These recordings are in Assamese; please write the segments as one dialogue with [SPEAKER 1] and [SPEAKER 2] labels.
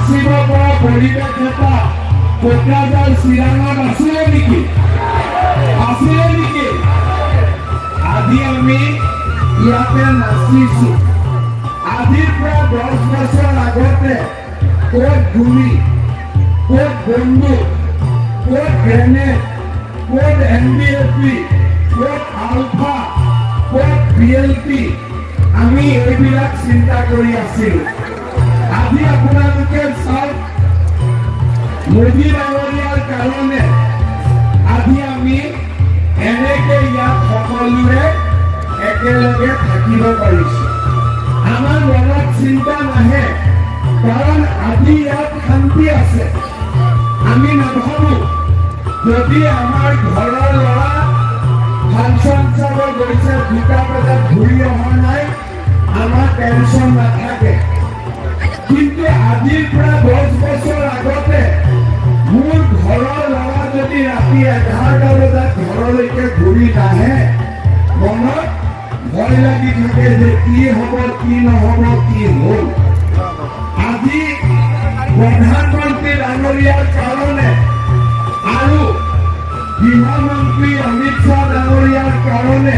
[SPEAKER 1] নাচিব পৰা পৰিৱেশ এটা কোকৰাঝাৰ চিৰাঙত আছিলে নেকি? আছিলে নেকি? আজি আমি ইয়াতে নাচিছো। আজিৰ পৰা 10 বছৰ আগতে ক'ত গুলি, ক'ত বন্দুক, ক'ত গ্ৰেনেড, ক'ত NDFB, ক'ত আলফা, ক'ত PLP, আমি এইবিলাক চিন্তা কৰি আছিলো। আজি আপোনালোকে চাওক, মোদী ডাঙৰীয়াৰ কাৰণে আজি আমি এনেকে ইয়াত সকলোৱে একেলগে থাকিব পাৰিছো। আমাৰ মনত চিন্তা নাহে, কাৰণ আজি ইয়াত শান্তি আছে। আমি নাভাবো যদি আমাৰ ঘৰৰ ল'ৰা ফাংচন চাব গৈছে, 2টা বজাত ঘূৰি অহা নাই, আমাৰ টেনচন নাথাকে। কিন্তু আজিৰ পৰা 10 বছৰ আগতে মোৰ ঘৰৰ ল'ৰা যদি ৰাতি 11টা বজাত ঘৰলৈকে ঘূৰি নাহে, মনত ভয় লাগি থাকে যে কি হ'ব, কি নহ'ব, কি হ'ল। আজি প্ৰধানমন্ত্ৰী ডাঙৰীয়াৰ কাৰণে আৰু গৃহমন্ত্ৰী অমিত শ্বাহ ডাঙৰীয়াৰ কাৰণে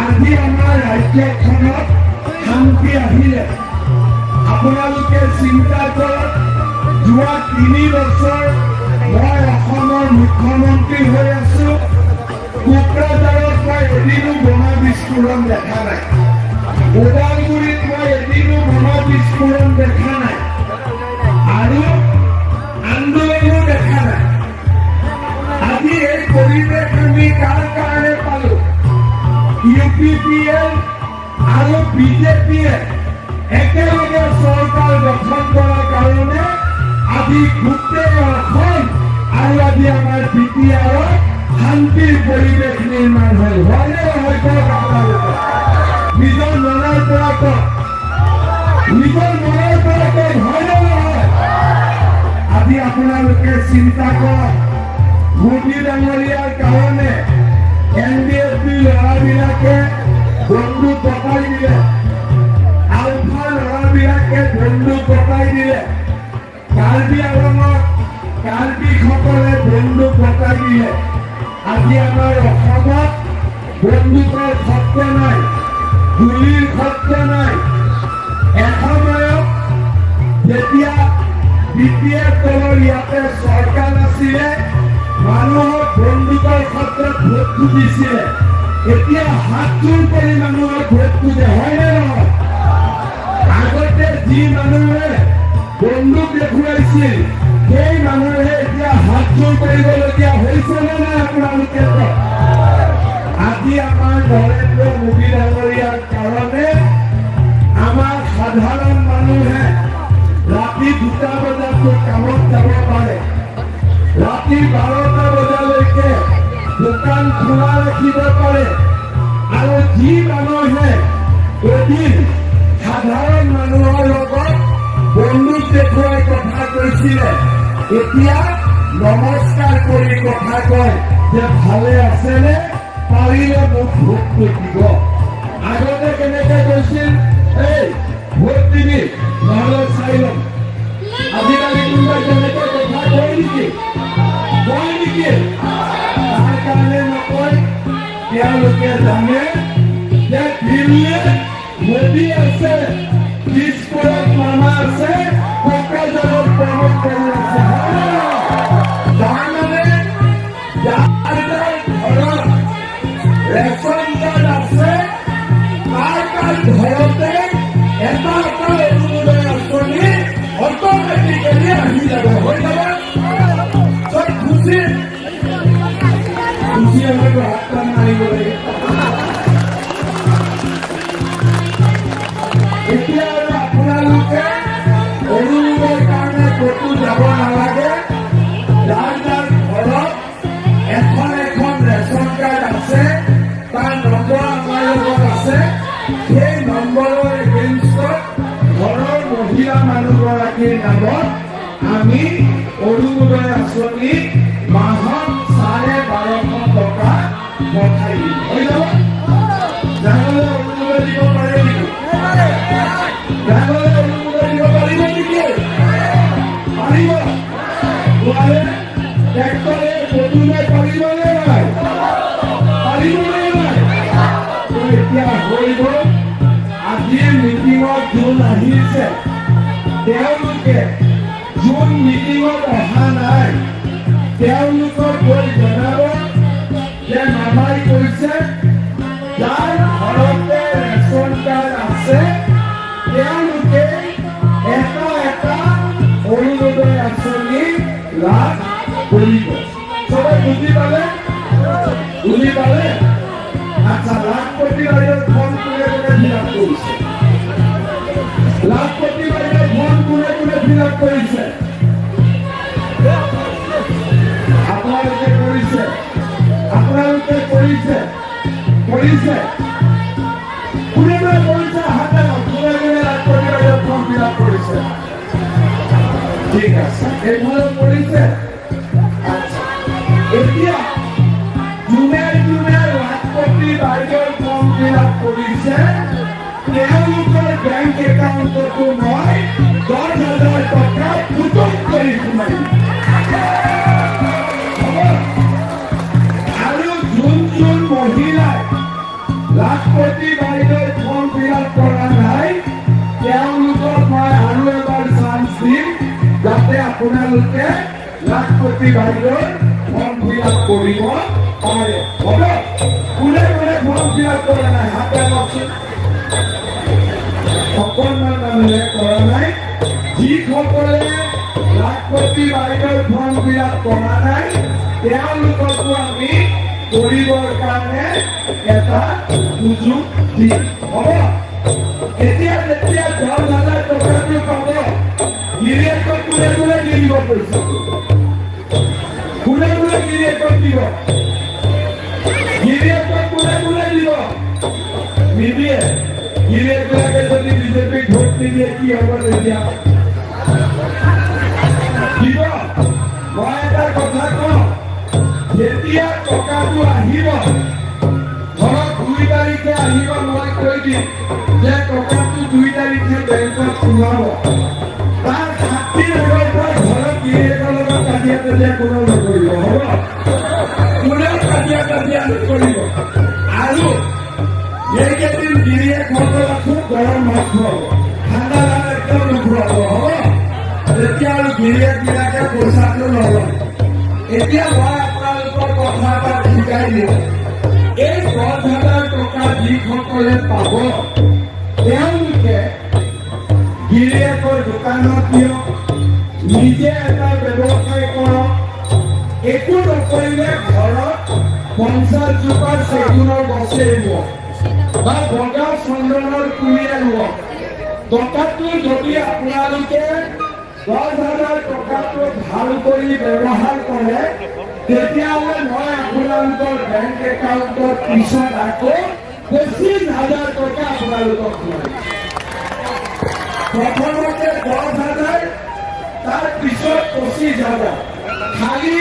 [SPEAKER 1] আজি আমাৰ ৰাজ্যখনত শান্তি আহিলে। আপোনালোকে চিন্তা কৰক, যোৱা 3 বছৰ মই অসমৰ মুখ্যমন্ত্ৰী হৈ আছো, কোকৰাঝাৰত মই এদিনো বোমা বিস্ফোৰণ দেখা নাই, ওদালগুৰিত মই এদিনো বোমা বিস্ফোৰণ দেখা নাই, আৰু আন্দোলনো দেখা নাই। আজি এই পৰিৱেশ আমি কাৰ কাৰণে পালো? UPPL আৰু BJPয়ে একেলগে চৰকাৰ গঠন কৰাৰ কাৰণে আজি গোটেই অসম আৰু আজি আমাৰ BTRত শান্তিৰ পৰিৱেশ নিৰ্মাণ হ'ল। হয়নে নহয় কওক আপোনালোকে? নিজৰ মনৰ পৰা কওক, নিজৰ মনৰ পৰা কওক, হয়নে নহয়? আজি আপোনালোকে চিন্তা কৰক, মোদী ডাঙৰীয়াৰ কাৰণে NDFB ল'ৰাবিলাকে বন্দুক পতাই দিলে, আলফাৰ ল'ৰাবিলাকে বন্দুক পতাই দিলে, কাৰ্বি আংলঙত কাৰ্বিসকলে বন্দুক পতাই দিলে। আজি আমাৰ অসমত বন্দুকৰ শব্দ নাই, গুলিৰ শব্দ নাই। এসময়ত যেতিয়া BPF দলৰ ইয়াতে চৰকাৰ আছিলে, মানুহক বন্দুকৰ শব্দত ভোট খুজিছিলে। এতিয়া হাত জোৰ কৰি মানুহক ভোট খোজে, হয়নে নহয়? আগতে যি মানুহে বন্দুক দেখুৱাইছিল, সেই মানুহে এতিয়া হাত জোৰ কৰিবলগীয়া হৈছে নে নাই আপোনালোকে? আজি আমাৰ নৰেন্দ্ৰ মোদী ডাঙৰীয়াৰ কাৰণে আমাৰ সাধাৰণ মানুহে ৰাতি 2টা বজাতো কামত যাব পাৰে, ৰাতি 12টা বজালৈকে দোকান খোলা ৰাখিব পাৰে। আৰু যি মানুহে এদিন সাধাৰণ মানুহৰ লগত বন্দুক দেখুৱাই কথা কৈছিলে, এতিয়া নমস্কাৰ কৰি কথা কয় যে ভালে আছেনে, পাৰিলে মোক ভোটটো দিব। আগতে কেনেকে কৈছিল, এই ভোট দিবি নহ'লে চাই ল'ম। আজিকালি কোনোবাই কেনেকে কথা কয় নেকি? কয় নেকি? তাৰ কাৰণে নকয়, তেওঁলোকে জানে যে দিল্লীত মোদী আছে, দিছপুৰত মামা আছে, কোকৰাঝাৰত প্ৰমোদ কৰি আছে। তাৰমানে যাৰ ঘৰত ৰেচন কাৰ্ড আছে, তাৰ ঘৰতে এটা অৰুণোদয় আঁচনি অট'মেটিকেলি আহি যাব, হৈ যাব। চব খুচি হয়তো হাত টান মাৰিব লাগে। এতিয়া আৰু আপোনালোকে অৰুণোদয়ৰ কাৰণে ক'তো যাব নালাগে। যাৰ যাৰ ঘৰত এখন ৰেচন কাৰ্ড আছে, তাৰ নম্বৰ আমাৰ লগত আছে, সেই নম্বৰৰ এগেইনষ্টত ঘৰৰ মহিলা মানুহগৰাকীৰ নামত আমি অৰুণোদয় আঁচনি মাহত 1250 টকা পঠাই দিম, হৈ যাব। যাবলৈ অৰুণোদয় দিব পাৰে নেকি? যাবলৈ অৰুণোদয় দিব পাৰিব নেকি? তেওঁলোকে যোন মিটিঙত অহা নাই তেওঁলোকক গৈ জনাব যে মামাই কৈছে যাৰ ঘৰতে ৰেচন কাৰ্ড আছে তেওঁলোকে এটা এটা অৰুণোদয় আঁচনি লাভ কৰিব। চবে বুজি পালে? বুজি পালে? আচ্ছা, লাখপতি বাইদেউৰ ফৰ্ম কোনে কোনে ফিল আপ কৰিছে? লাখপতি বাইদেউৰ ফৰ্ম কোনে কোনে ফিল আপ কৰিছে? আপোনালোকে কৰিছে? আপোনালোকে কৰিছে? কৰিছে? কোনে কোনে কৰিছে? হাতে কোনে কোনে লাখপতি বাইদেউৰ ফৰ্ম ফিল আপ কৰিছে? ঠিক আছে, এইফালে কৰিছে? আচ্ছা, এতিয়া যোনে যোনে লাখপতি বাইদেউৰ ফৰ্ম ফিল আপ কৰিছে তেওঁলোকৰ বেংক একাউণ্টতো মই 10,000 টকা পুটুক কৰি সোমাই আৰু যোন যোন মহিলাই লাখপতি বাইদেউৰ ফৰ্ম ফিল আপ কৰা নাই তেওঁলোকক মই আৰু এবাৰ চান্স দিম যাতে আপোনালোকে লাখপতি বাইদেউৰ ফৰ্ম ফিল আপ কৰিব পাৰে। হ'ব? কোনে কোনে ফৰ্ম ফিল আপ কৰা নাই হাতে লওকচোন। অকণমান মানুহে কৰা নাই। যিসকলে লাখপতি বাইদেউৰ ফৰ্ম ফিল আপ কৰা নাই তেওঁলোককো আমি কৰিবৰ কাৰণে এটা সুযোগ দিম। হ'ব? এতিয়া যেতিয়া 10,000 টকাটো পাব গিৰিয়েকক কোনে কোনে দি দিব পইচাটো? কোনে কোনে গিৰিয়েকক দিব? গিৰিয়েকক কোনে কোনে দিব? নিদিয়ে। গিৰিয়েকবিলাকে যদি বিজেপিক ভোট নিদিয়ে কি হ'ব তেতিয়া? দিব। মই এটা কথা কওঁ, যেতিয়া টকাটো আহিব ধৰক 2 তাৰিখে আহিব, মই কৈ দিম যে টকাটো 2 তাৰিখে বেংকত সোমাব। তাৰ 7 দিন আগৰ পৰা ঘৰত গিৰিয়েকৰ লগত কাজিয়া কাজিয়া কোনো নকৰিব। হ'ব? কোনেও কাজিয়া কাজিয়া নকৰিব। আৰু এইকেইদিন গিৰিয়েকসকল খুব গৰম মাছ খুৱাব, ঠাণ্ডা ভাত একদম নুখুৱাব। হ'ব? তেতিয়া আৰু গিৰিয়েকবিলাকে পইচাটো নলয়। এতিয়া মই আপোনালোকৰ কথা এটা শিকাই দিওঁ। এই 10,000 টকা যিসকলে পাব তেওঁলোকে গিৰিয়েকৰ দোকানত দিয়ক, নিজে এটা ব্যৱসায় কৰক। একো নকৰিলে ঘৰত 50 জোপা চেগুনৰ গছে ৰুৱক বা বগা চন্দনৰ পুলিয়ে ৰুৱক। টকাটো যদি আপোনালোকে 10,000 টকাটো ভাল কৰি ব্যৱহাৰ কৰে তেতিয়াহ'লে মই আপোনালোকৰ বেংক একাউণ্টৰ পিছত আকৌ 25,000 টকা আপোনালোকক দিম। প্ৰথমতে 10,000, তাৰ পিছত 25,000। খালি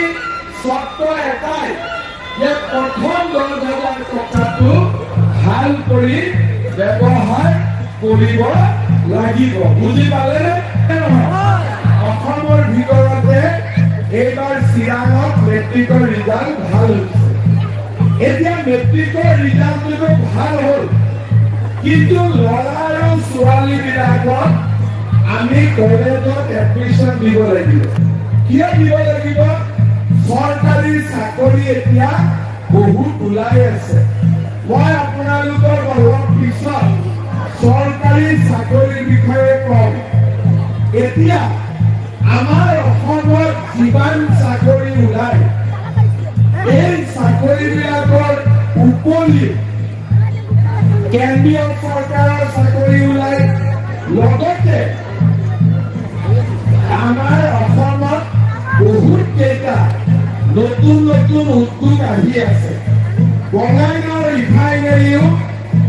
[SPEAKER 1] চৰ্ত এটাই যে প্ৰথম 10,000 টকাটো ভাল কৰি ব্যৱহাৰ কৰিব লাগিব। বুজি পালেনে? অসমৰ ভিতৰতে এইবাৰ চিৰাঙত মেট্ৰিকৰ ৰিজাল্ট ভাল হৈছে। এতিয়া মেট্ৰিকৰ ৰিজাল্টটো ভাল হ'ল, কিন্তু ল'ৰা আৰু ছোৱালীবিলাকক আমি কলেজত এডমিশ্যন দিব লাগিব। কিয় দিব লাগিব? চৰকাৰী চাকৰি এতিয়া বহুত ওলাই আছে। মই আপোনালোকৰ অলপ পিছত চৰকাৰী চাকৰিৰ বিষয়ে কম। এতিয়া আমাৰ অসমত যিমান চাকৰি ওলায় এই চাকৰিবিলাকৰ উপৰি কেন্দ্ৰীয় চৰকাৰৰ চাকৰি ওলায়, লগতে আমাৰ অসমত বহুত কেইটা নতুন নতুন উদ্যোগ আহি আছে। বঙাইগাঁও ৰিফাইনেৰীও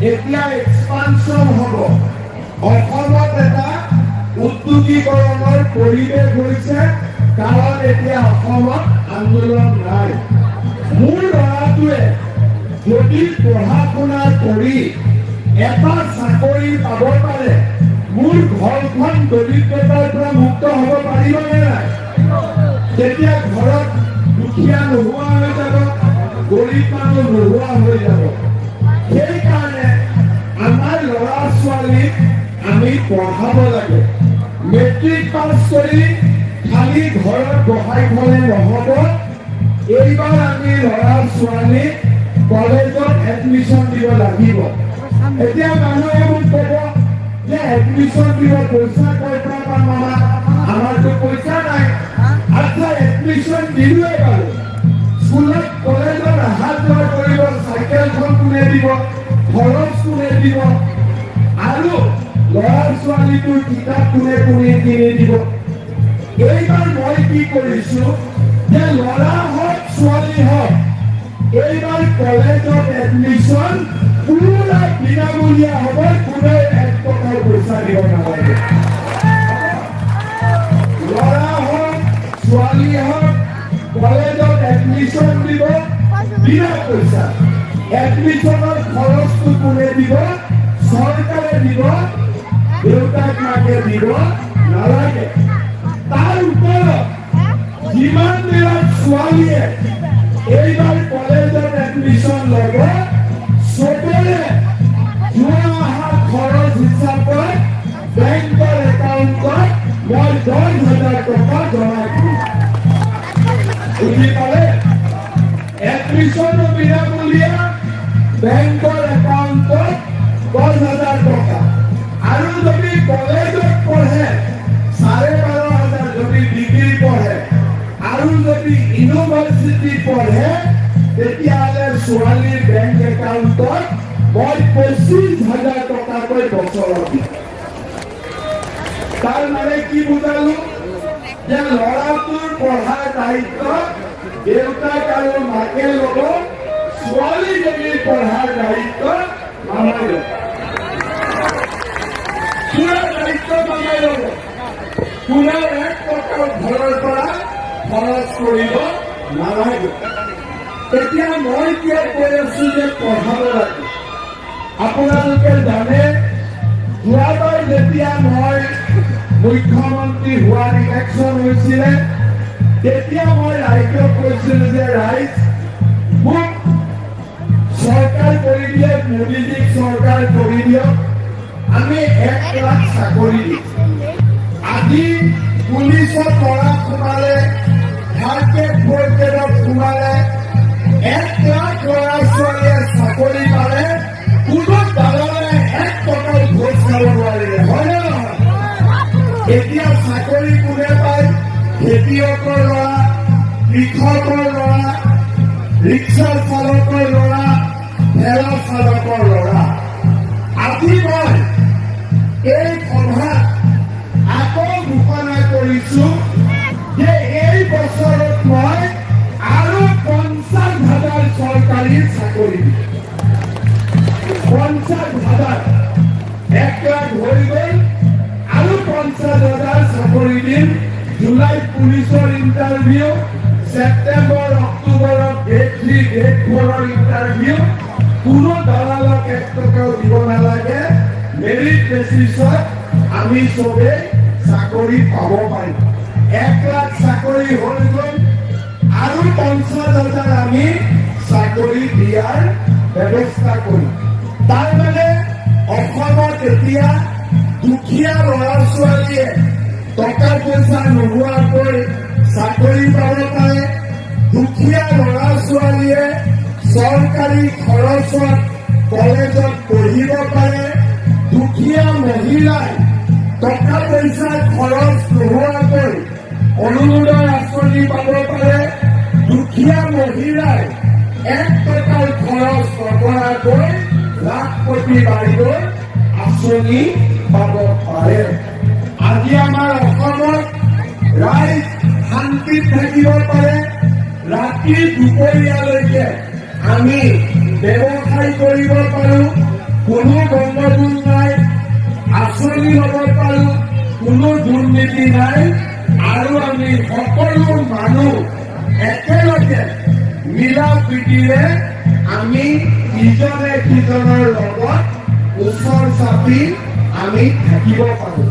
[SPEAKER 1] এতিয়া এক্সপানশ্যন হ'ব। অসমত এটা উদ্যোগীকৰণৰ পৰিৱেশ হৈছে, কাৰণ এতিয়া অসমত আন্দোলন নাই। মোৰ ল'ৰাটোৱে যদি পঢ়া শুনা কৰি এটা চাকৰি পাব পাৰে মোৰ ঘৰখন দৰিদ্ৰতাৰ পৰা মুক্ত হ'ব পাৰিবনে নাই? তেতিয়া ঘৰত দুখীয়া নোহোৱা হৈ যাব, গৰীব মানুহ নোহোৱা হৈ যাব। সেইকাৰণে আমাৰ ল'ৰা ছোৱালীক আমি পঢ়াব লাগে। মেট্ৰিক পাছ কৰি খালি ঘৰত বহাই থলে নহব। এইবাৰ আমি ল'ৰা ছোৱালী কলেজত এডমিশ্যন দিব লাগিব। এতিয়া মানুহে মোক ক'ব যে এডমিশ্যন দিব পইচা ক'ৰ পৰা পাম মামা, আমাৰতো পইচা নাই। আচ্ছা এডমিশ্যন দিলোৱে বাৰু, স্কুলত কলেজত অহা যোৱা কৰিব, চাইকেলখন কোনে দিব, খৰচ কোনে দিব, আৰু ল'ৰা ছোৱালীটোৰ কিতাপ কোনে কোনে কিনি দিব। এইবাৰ মই কি কৰিছো যে ল'ৰা হওক ছোৱালী হওক এইবাৰ কলেজত এডমিশ্যন পুৰা বিনামূলীয়া হ'ব, কোনেও 1 টকাৰ পইচা দিব নালাগে। ল'ৰা হওক ছোৱালী হওক কলেজত এডমিশ্যন দিব বিনা পইচা। এডমিশ্যনৰ খৰচটো কোনে দিব? চৰকাৰে দিব, দেউতাক মাকে দিব নালাগে। তাৰ ওপৰত যিমান বিলাক ছোৱালীয়ে এইবাৰ কলেজত এডমিশ্যন ল'ব চবৰে যোৱা অহা খৰচ হিচাপত বেংকৰ একাউণ্টত মই 10,000 টকা জমা কৰিম। বুজি পালে? এডমিশ্যনো বিনামূলীয়া, বেংকৰ একাউণ্টত 10,000 টকা। আৰু যদি কলেজত পঢ়ে 12,500, যদি ডিগ্ৰী পঢ়ে আৰু যদি ইউনিভাৰ্চিটি পঢ়ে তেতিয়াহ'লে ছোৱালীৰ বেংক একাউণ্টত মই 25,000 টকাকৈ বছৰত দিম। তাৰ মানে কি বুজালো যে ল'ৰাটোৰ পঢ়াৰ দায়িত্ব দেউতাক আৰু মাকে ল'ব, ছোৱালীজনীৰ পঢ়াৰ দায়িত্ব মামাই ল'ব। পুৰা দায়িত্ব মামাই ল'ব। কোনেও 1 টকা ঘৰৰ পৰা খৰচ কৰিব নালাগে। এতিয়া মই কিয় কৈ আছো যে পঢ়াব লাগে? আপোনালোকে জানে যোৱাবাৰ যেতিয়া মই মুখ্যমন্ত্ৰী হোৱাৰ ইলেকশ্যন হৈছিলে তেতিয়া মই ৰাইজক কৈছিলো যে ৰাইজ মোক চৰকাৰ কৰি দিয়ক, মোদীজীক চৰকাৰ কৰি দিয়ক, আমি 1 লাখ চাকৰি দিম। আজি পুলিচত ল'ৰা সোমালে, থাৰ্ড গ্ৰেড ফ'ৰ্থ গ্ৰেডত সোমালে, 1 লাখ ল'ৰা ছোৱালীয়ে চাকৰি পালে, কোনো দালালে 1 টকাৰ ভোট চাব নোৱাৰিলে, হয় নে নহয়? এতিয়া চাকৰি কোনে পায়? খেতিয়কৰ ল'ৰা, কৃষকৰ ল'ৰা, ৰিক্সা চালকৰ ল'ৰা, ঠেলা চালকৰ ল'ৰা। আজি মই এই সভাত আকৌ ঘোষণা কৰিছো যে এই বছৰত মই আৰু 50,000 চৰকাৰী চাকৰি দিম। 50,000, 1 লাখ হৈ গ'ল, আৰু 50,000 চাকৰি দিম। জুলাইত পুলিচৰ ইণ্টাৰভিউ, ছেপ্টেম্বৰ অক্টোবৰত গ্ৰেড 3 গ্ৰেড 4ৰ ইণ্টাৰভিউ। কোনো দালালক 1 টকাও দিব নালাগে। মেৰিট বেচিছত আমি চবে চাকৰি পাব পাৰিম। 1 লাখ চাকৰি হৈ গ'ল, আৰু 50,000 আমি চাকৰি দিয়াৰ ব্যৱস্থা কৰিম। তাৰ মানে অসমত এতিয়া দুখীয়া ল'ৰা ছোৱালীয়ে টকা পইচা নোহোৱাকৈ চাকৰি পাব পাৰে। দুখীয়া ল'ৰা ছোৱালীয়ে চৰকাৰী খৰচত কলেজত পঢ়িব পাৰে। দুখীয়া মহিলাই টকা পইচা খৰচ নোহোৱাকৈ অৰুণোদয় আঁচনি পাব পাৰে। দুখীয়া মহিলাই 1 টকাৰ খৰচ নকৰাকৈ লাখপতি বাইদেউৰ আঁচনি পাব পাৰে। আজি আমাৰ অসমত ৰাইজ শান্তিত থাকিব পাৰে। ৰাতি দুপৰীয়ালৈকে আমি ব্যৱসায় কৰিব পাৰো, কোনো গণ্ডগোল নাই, আঁচনি ল'ব পাৰো, কোনো দুৰ্নীতি নাই, আৰু আমি সকলো মানুহ একেলগে মিলা প্ৰীতিৰে আমি ইজনে সিজনৰ লগত ওচৰ চাপি আমি থাকিব পাৰো।